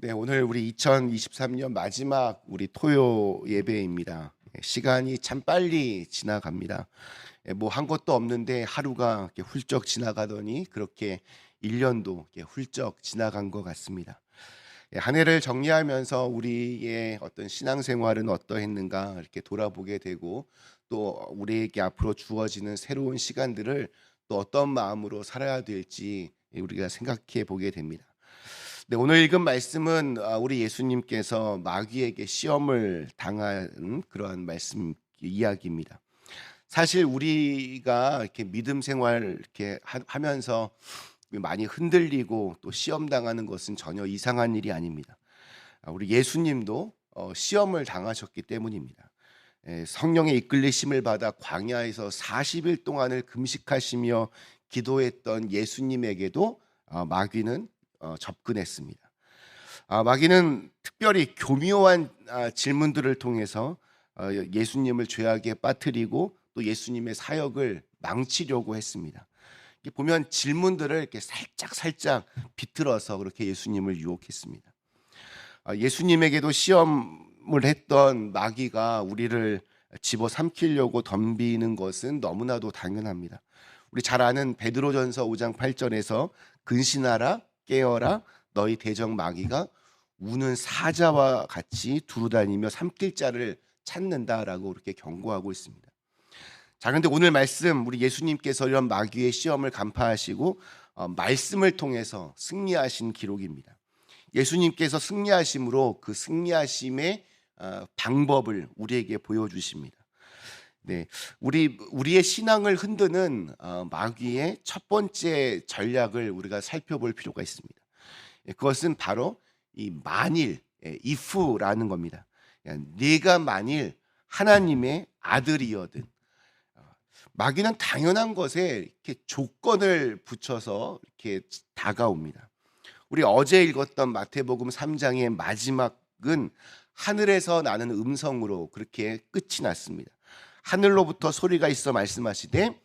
네, 오늘 우리 2023년 마지막 우리 토요 예배입니다. 시간이 참 빨리 지나갑니다. 뭐 한 것도 없는데 하루가 이렇게 훌쩍 지나가더니 그렇게 1년도 이렇게 훌쩍 지나간 것 같습니다. 한 해를 정리하면서 우리의 어떤 신앙생활은 어떠했는가 이렇게 돌아보게 되고, 또 우리에게 앞으로 주어지는 새로운 시간들을 또 어떤 마음으로 살아야 될지 우리가 생각해 보게 됩니다. 네, 오늘 읽은 말씀은 우리 예수님께서 마귀에게 시험을 당한 그러한 말씀 이야기입니다. 사실 우리가 이렇게 믿음 생활 이렇게 하면서 많이 흔들리고 또 시험 당하는 것은 전혀 이상한 일이 아닙니다. 우리 예수님도 시험을 당하셨기 때문입니다. 성령의 이끌리심을 받아 광야에서 40일 동안을 금식하시며 기도했던 예수님에게도 마귀는 접근했습니다. 마귀는 특별히 교묘한 질문들을 통해서 예수님을 죄악에 빠뜨리고 또 예수님의 사역을 망치려고 했습니다. 보면 질문들을 이렇게 살짝 비틀어서 그렇게 예수님을 유혹했습니다. 예수님에게도 시험을 했던 마귀가 우리를 집어삼키려고 덤비는 것은 너무나도 당연합니다. 우리 잘 아는 베드로전서 5장 8절에서 근신하라 깨어라 너희 대적 마귀가 우는 사자와 같이 두루다니며 삼킬 자를 찾는다라고 그렇게 경고하고 있습니다. 자, 그런데 오늘 말씀 우리 예수님께서 이런 마귀의 시험을 간파하시고 말씀을 통해서 승리하신 기록입니다. 예수님께서 승리하심으로 그 승리하심의 방법을 우리에게 보여주십니다. 네, 우리의 신앙을 흔드는 마귀의 첫 번째 전략을 우리가 살펴볼 필요가 있습니다. 그것은 바로 이 만일, if라는 겁니다. 네가 만일 하나님의 아들이어든, 마귀는 당연한 것에 이렇게 조건을 붙여서 이렇게 다가옵니다. 우리 어제 읽었던 마태복음 3장의 마지막은 하늘에서 나는 음성으로 그렇게 끝이 났습니다. 하늘로부터 소리가 있어 말씀하시되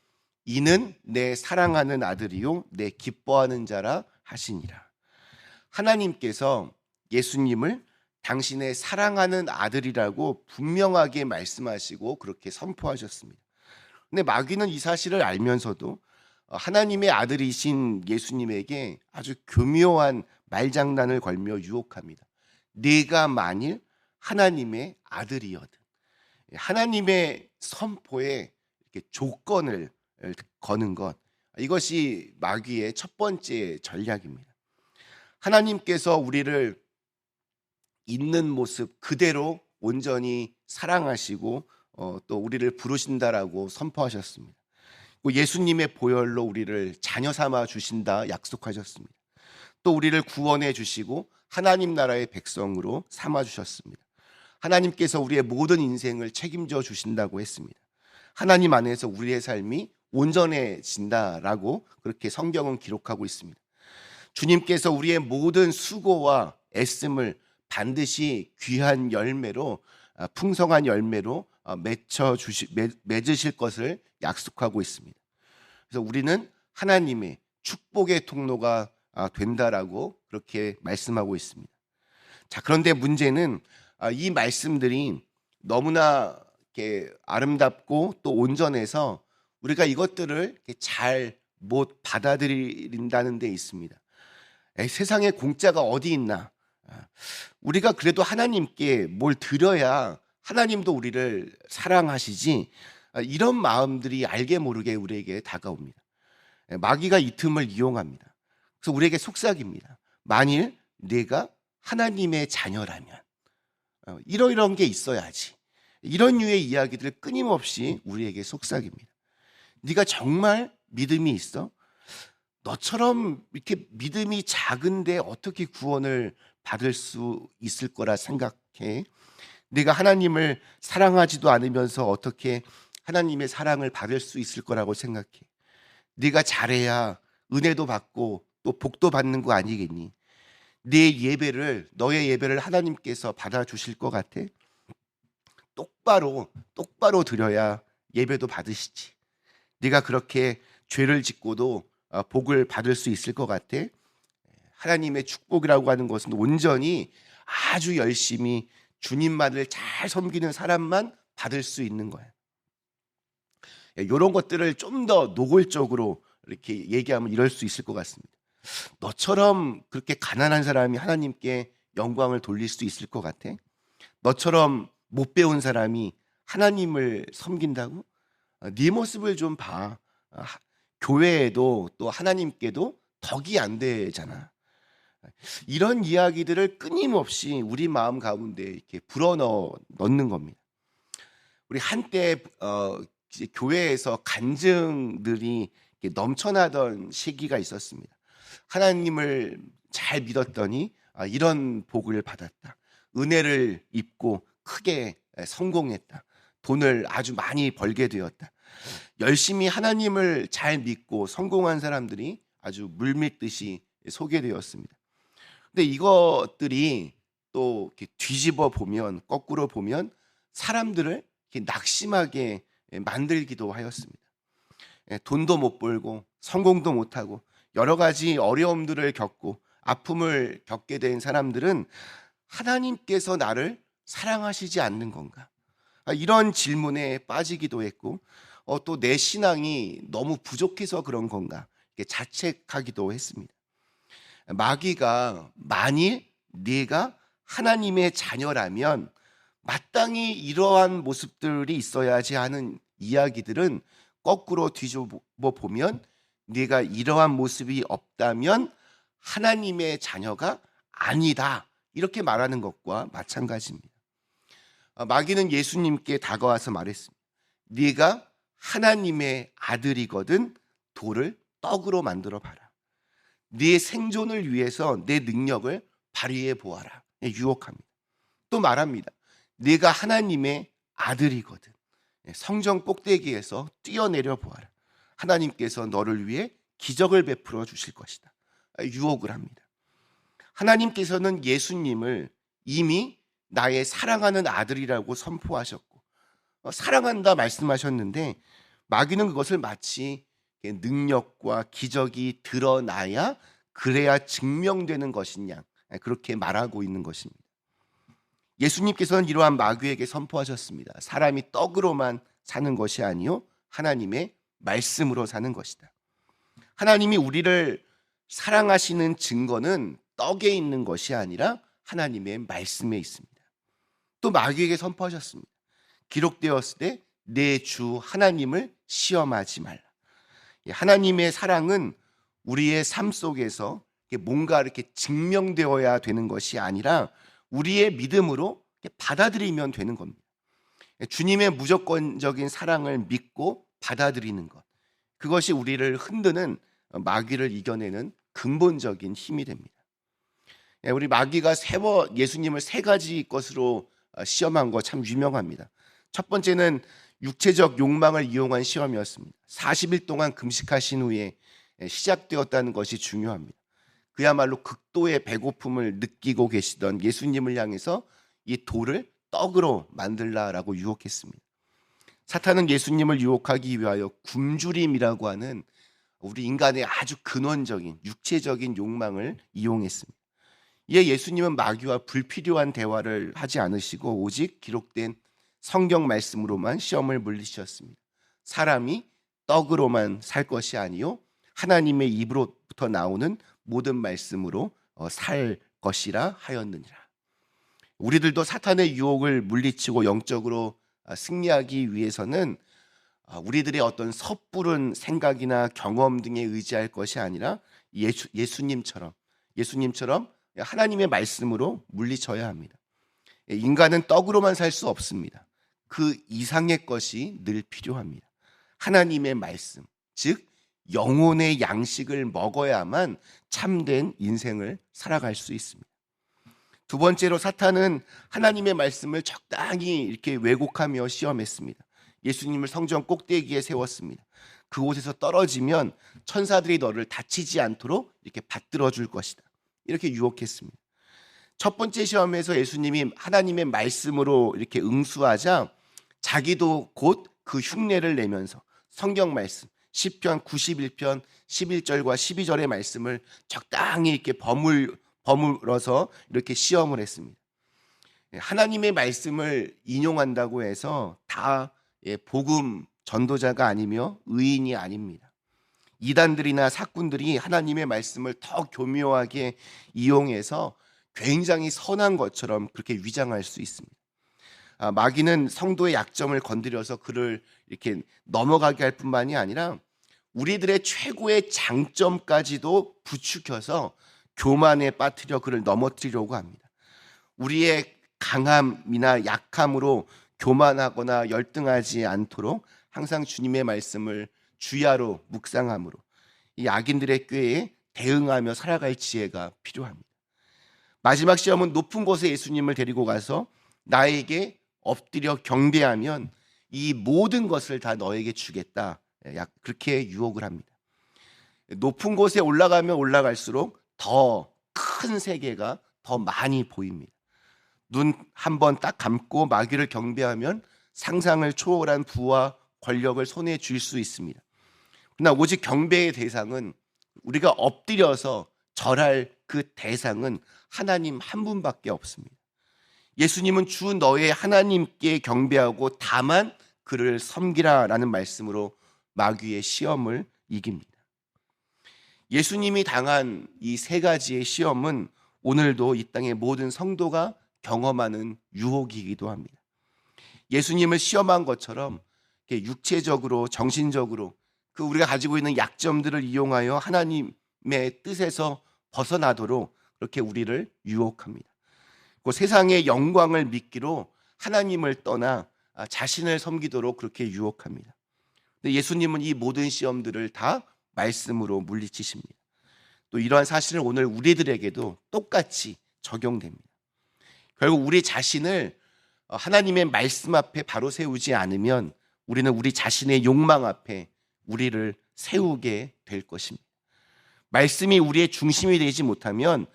이는 내 사랑하는 아들이요 내 기뻐하는 자라 하시니라. 하나님께서 예수님을 당신의 사랑하는 아들이라고 분명하게 말씀하시고 그렇게 선포하셨습니다. 근데 마귀는 이 사실을 알면서도 하나님의 아들이신 예수님에게 아주 교묘한 말장난을 걸며 유혹합니다. 네가 만일 하나님의 아들이거든. 하나님의 선포에 이렇게 조건을 거는 것, 이것이 마귀의 첫 번째 전략입니다. 하나님께서 우리를 있는 모습 그대로 온전히 사랑하시고 또 우리를 부르신다라고 선포하셨습니다. 예수님의 보혈로 우리를 자녀 삼아 주신다 약속하셨습니다. 또 우리를 구원해 주시고 하나님 나라의 백성으로 삼아 주셨습니다. 하나님께서 우리의 모든 인생을 책임져 주신다고 했습니다. 하나님 안에서 우리의 삶이 온전해진다라고 그렇게 성경은 기록하고 있습니다. 주님께서 우리의 모든 수고와 애씀을 반드시 귀한 열매로, 풍성한 열매로 맺으실 것을 약속하고 있습니다. 그래서 우리는 하나님의 축복의 통로가 된다라고 그렇게 말씀하고 있습니다. 자, 그런데 문제는 이 말씀들이 너무나 이렇게 아름답고 또 온전해서 우리가 이것들을 잘 못 받아들인다는 데 있습니다. 세상에 공짜가 어디 있나? 우리가 그래도 하나님께 뭘 드려야 하나님도 우리를 사랑하시지, 이런 마음들이 알게 모르게 우리에게 다가옵니다. 마귀가 이 틈을 이용합니다. 그래서 우리에게 속삭입니다. 만일 내가 하나님의 자녀라면 이런 게 있어야지. 이런 류의 이야기들을 끊임없이 우리에게 속삭입니다. 네가 정말 믿음이 있어? 너처럼 이렇게 믿음이 작은데 어떻게 구원을 받을 수 있을 거라 생각해? 네가 하나님을 사랑하지도 않으면서 어떻게 하나님의 사랑을 받을 수 있을 거라고 생각해? 네가 잘해야 은혜도 받고 또 복도 받는 거 아니겠니? 너의 예배를 하나님께서 받아주실 것 같아? 똑바로 드려야 예배도 받으시지. 네가 그렇게 죄를 짓고도 복을 받을 수 있을 것 같아? 하나님의 축복이라고 하는 것은 온전히 아주 열심히 주님만을 잘 섬기는 사람만 받을 수 있는 거예요. 이런 것들을 좀 더 노골적으로 이렇게 얘기하면 이럴 수 있을 것 같습니다. 너처럼 그렇게 가난한 사람이 하나님께 영광을 돌릴 수 있을 것 같아? 너처럼 못 배운 사람이 하나님을 섬긴다고? 네 모습을 좀 봐. 교회에도 또 하나님께도 덕이 안 되잖아. 이런 이야기들을 끊임없이 우리 마음 가운데 이렇게 불어넣는 겁니다. 우리 한때 이제 교회에서 간증들이 이렇게 넘쳐나던 시기가 있었습니다. 하나님을 잘 믿었더니 이런 복을 받았다. 은혜를 입고 크게 성공했다. 돈을 아주 많이 벌게 되었다. 열심히 하나님을 잘 믿고 성공한 사람들이 아주 물밀듯이 소개되었습니다. 근데 이것들이 또 이렇게 뒤집어 보면, 거꾸로 보면 사람들을 이렇게 낙심하게 만들기도 하였습니다. 돈도 못 벌고 성공도 못하고 여러 가지 어려움들을 겪고 아픔을 겪게 된 사람들은 하나님께서 나를 사랑하시지 않는 건가? 이런 질문에 빠지기도 했고 또 내 신앙이 너무 부족해서 그런 건가? 이렇게 자책하기도 했습니다. 마귀가 만일 네가 하나님의 자녀라면 마땅히 이러한 모습들이 있어야지 하는 이야기들은 거꾸로 뒤집어 보면 네가 이러한 모습이 없다면 하나님의 자녀가 아니다. 이렇게 말하는 것과 마찬가지입니다. 마귀는 예수님께 다가와서 말했습니다. 네가 하나님의 아들이거든 돌을 떡으로 만들어 봐라. 네 생존을 위해서 내 능력을 발휘해 보아라. 유혹합니다. 또 말합니다. 네가 하나님의 아들이거든 성전 꼭대기에서 뛰어내려 보아라. 하나님께서 너를 위해 기적을 베풀어 주실 것이다. 유혹을 합니다. 하나님께서는 예수님을 이미 나의 사랑하는 아들이라고 선포하셨고 사랑한다 말씀하셨는데 마귀는 그것을 마치 능력과 기적이 드러나야 그래야 증명되는 것이냐 그렇게 말하고 있는 것입니다. 예수님께서는 이러한 마귀에게 선포하셨습니다. 사람이 떡으로만 사는 것이 아니요 하나님의 말씀으로 사는 것이다. 하나님이 우리를 사랑하시는 증거는 떡에 있는 것이 아니라 하나님의 말씀에 있습니다. 또 마귀에게 선포하셨습니다. 기록되었을 때 내 주 하나님을 시험하지 말라. 하나님의 사랑은 우리의 삶 속에서 뭔가 이렇게 증명되어야 되는 것이 아니라 우리의 믿음으로 받아들이면 되는 겁니다. 주님의 무조건적인 사랑을 믿고 받아들이는 것. 그것이 우리를 흔드는 마귀를 이겨내는 근본적인 힘이 됩니다. 우리 마귀가 예수님을 세 가지 것으로 시험한 거 참 유명합니다. 첫 번째는 육체적 욕망을 이용한 시험이었습니다. 40일 동안 금식하신 후에 시작되었다는 것이 중요합니다. 그야말로 극도의 배고픔을 느끼고 계시던 예수님을 향해서 이 돌을 떡으로 만들라라고 유혹했습니다. 사탄은 예수님을 유혹하기 위하여 굶주림이라고 하는 우리 인간의 아주 근원적인 육체적인 욕망을 이용했습니다. 이에 예수님은 마귀와 불필요한 대화를 하지 않으시고 오직 기록된 성경 말씀으로만 시험을 물리셨습니다. 사람이 떡으로만 살 것이 아니요 하나님의 입으로부터 나오는 모든 말씀으로 살 것이라 하였느니라. 우리들도 사탄의 유혹을 물리치고 영적으로 승리하기 위해서는 우리들의 어떤 섣부른 생각이나 경험 등에 의지할 것이 아니라 예수님처럼 하나님의 말씀으로 물리쳐야 합니다. 인간은 떡으로만 살 수 없습니다. 그 이상의 것이 늘 필요합니다. 하나님의 말씀, 즉 영혼의 양식을 먹어야만 참된 인생을 살아갈 수 있습니다. 두 번째로 사탄은 하나님의 말씀을 적당히 이렇게 왜곡하며 시험했습니다. 예수님을 성전 꼭대기에 세웠습니다. 그곳에서 떨어지면 천사들이 너를 다치지 않도록 이렇게 받들어 줄 것이다. 이렇게 유혹했습니다. 첫 번째 시험에서 예수님이 하나님의 말씀으로 이렇게 응수하자 자기도 곧 그 흉내를 내면서 성경 말씀, 시편 91편 11절과 12절의 말씀을 적당히 이렇게 버물어서 이렇게 시험을 했습니다. 하나님의 말씀을 인용한다고 해서 다 복음 전도자가 아니며 의인이 아닙니다. 이단들이나 사꾼들이 하나님의 말씀을 더 교묘하게 이용해서 굉장히 선한 것처럼 그렇게 위장할 수 있습니다. 마귀는 성도의 약점을 건드려서 그를 이렇게 넘어가게 할 뿐만이 아니라 우리들의 최고의 장점까지도 부추겨서 교만에 빠뜨려 그를 넘어뜨리려고 합니다. 우리의 강함이나 약함으로 교만하거나 열등하지 않도록 항상 주님의 말씀을 주야로 묵상함으로 이 악인들의 꾀에 대응하며 살아갈 지혜가 필요합니다. 마지막 시험은 높은 곳에 예수님을 데리고 가서 나에게 엎드려 경배하면 이 모든 것을 다 너에게 주겠다. 그렇게 유혹을 합니다. 높은 곳에 올라가면 올라갈수록 더 큰 세계가 더 많이 보입니다. 눈 한 번 딱 감고 마귀를 경배하면 상상을 초월한 부와 권력을 손에 쥘 수 있습니다. 그러나 오직 경배의 대상은 우리가 엎드려서 절할 그 대상은 하나님 한 분밖에 없습니다. 예수님은 주 너의 하나님께 경배하고 다만 그를 섬기라라는 말씀으로 마귀의 시험을 이깁니다. 예수님이 당한 이 세 가지의 시험은 오늘도 이 땅의 모든 성도가 경험하는 유혹이기도 합니다. 예수님을 시험한 것처럼 육체적으로 정신적으로 그 우리가 가지고 있는 약점들을 이용하여 하나님의 뜻에서 벗어나도록 그렇게 우리를 유혹합니다. 그 세상의 영광을 믿기로 하나님을 떠나 자신을 섬기도록 그렇게 유혹합니다. 근데 예수님은 이 모든 시험들을 다 말씀으로 물리치십니다. 또 이러한 사실은 오늘 우리들에게도 똑같이 적용됩니다. 결국 우리 자신을 하나님의 말씀 앞에 바로 세우지 않으면 우리는 우리 자신의 욕망 앞에 우리를 세우게 될 것입니다. 말씀이 우리의 중심이 되지 못하면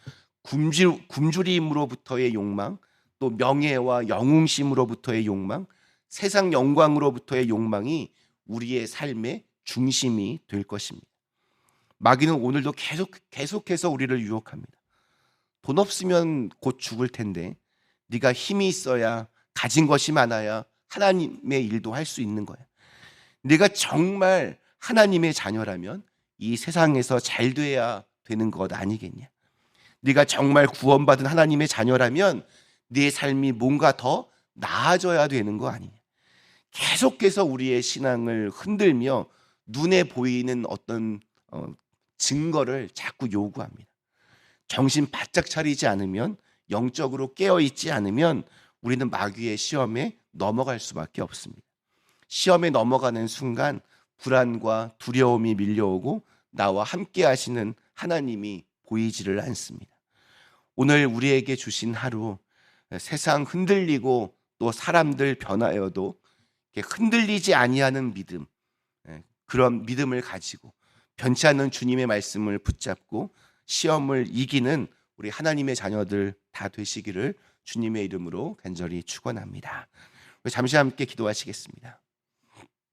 굶주림으로부터의 욕망, 또 명예와 영웅심으로부터의 욕망, 세상 영광으로부터의 욕망이 우리의 삶의 중심이 될 것입니다. 마귀는 오늘도 계속해서 우리를 유혹합니다. 돈 없으면 곧 죽을 텐데 네가 힘이 있어야 가진 것이 많아야 하나님의 일도 할 수 있는 거야. 네가 정말 하나님의 자녀라면 이 세상에서 잘 돼야 되는 것 아니겠냐. 네가 정말 구원받은 하나님의 자녀라면 네 삶이 뭔가 더 나아져야 되는 거 아니냐. 계속해서 우리의 신앙을 흔들며 눈에 보이는 어떤 증거를 자꾸 요구합니다. 정신 바짝 차리지 않으면, 영적으로 깨어있지 않으면 우리는 마귀의 시험에 넘어갈 수밖에 없습니다. 시험에 넘어가는 순간 불안과 두려움이 밀려오고 나와 함께 하시는 하나님이 보이지를 않습니다. 오늘 우리에게 주신 하루, 세상 흔들리고 또 사람들 변하여도 흔들리지 아니하는 믿음, 그런 믿음을 가지고 변치 않는 주님의 말씀을 붙잡고 시험을 이기는 우리 하나님의 자녀들 다 되시기를 주님의 이름으로 간절히 축원합니다. 잠시 함께 기도하시겠습니다.